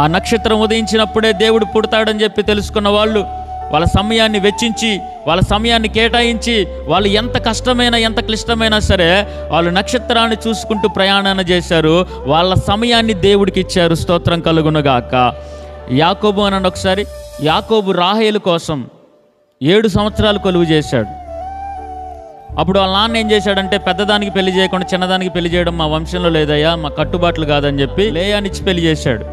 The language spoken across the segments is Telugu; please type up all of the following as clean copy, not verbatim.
ఆ నక్షత్రం ఉదయించినప్పుడే దేవుడు పుడతాడని చెప్పి తెలుసుకున్న వాళ్ళు వాళ్ళ సమయాన్ని వెచ్చించి, వాళ్ళ సమయాన్ని కేటాయించి, వాళ్ళు ఎంత కష్టమైనా ఎంత క్లిష్టమైనా సరే వాళ్ళు నక్షత్రాన్ని చూసుకుంటూ ప్రయాణాన్ని చేశారు. వాళ్ళ సమయాన్ని దేవుడికి ఇచ్చారు. స్తోత్రం కలుగునుగాక. యాకోబు అనండి ఒకసారి. యాకోబు రాహేలు కోసం 7 సంవత్సరాలు కొలువు చేశాడు. అప్పుడు వాళ్ళ నాన్న ఏం చేశాడంటే, పెద్దదానికి పెళ్లి చేయకుండా చిన్నదానికి పెళ్లి చేయడం మా వంశంలో లేదయ్యా, మా కట్టుబాట్లు కాదని చెప్పి లేయానిచ్చి పెళ్లి చేశాడు.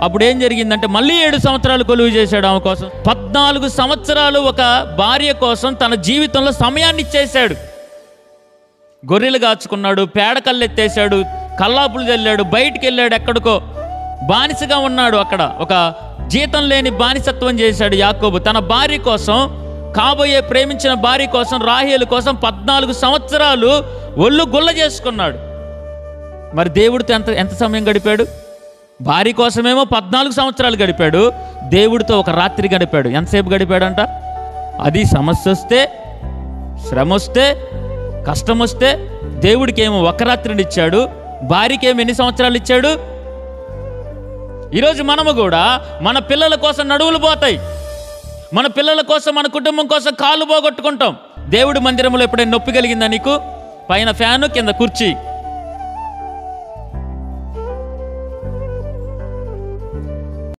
అప్పుడు ఏం జరిగిందంటే మళ్ళీ 7 సంవత్సరాలు కొలువు చేశాడు ఆమె కోసం. 14 సంవత్సరాలు ఒక భార్య కోసం తన జీవితంలో సమయాన్ని ఇచ్చేశాడు. గొర్రెలు కాచుకున్నాడు, పేడకల్లు ఎత్తేసాడు, కల్లాపులు చల్లాడు, బయటికి వెళ్ళాడు, ఎక్కడికో బానిసగా ఉన్నాడు. అక్కడ ఒక జీతం లేని బానిసత్వం చేశాడు యాకోబు. తన భార్య కోసం, కాబోయే ప్రేమించిన భార్య కోసం, రాహేలు కోసం 14 సంవత్సరాలు ఒళ్ళు గుల్ల చేసుకున్నాడు. మరి దేవుడితో ఎంత సమయం గడిపాడు? భార్య కోసమేమో 14 సంవత్సరాలు గడిపాడు, దేవుడితో ఒక రాత్రి గడిపాడు. ఎంతసేపు గడిపాడంట? అది సమస్య వస్తే, శ్రమ వస్తే, కష్టం వస్తే దేవుడికి ఏమో ఒక రాత్రిని ఇచ్చాడు, భార్యకి ఏమో ఎన్ని సంవత్సరాలు ఇచ్చాడు? ఈరోజు మనము కూడా మన పిల్లల కోసం నడువులు పోతాయి, మన పిల్లల కోసం, మన కుటుంబం కోసం కాళ్ళు పోగొట్టుకుంటాం. దేవుడి మందిరంలో ఎప్పుడైనా నొప్పి కలిగిందా నీకు? పైన ఫ్యాను, కింద కుర్చీ,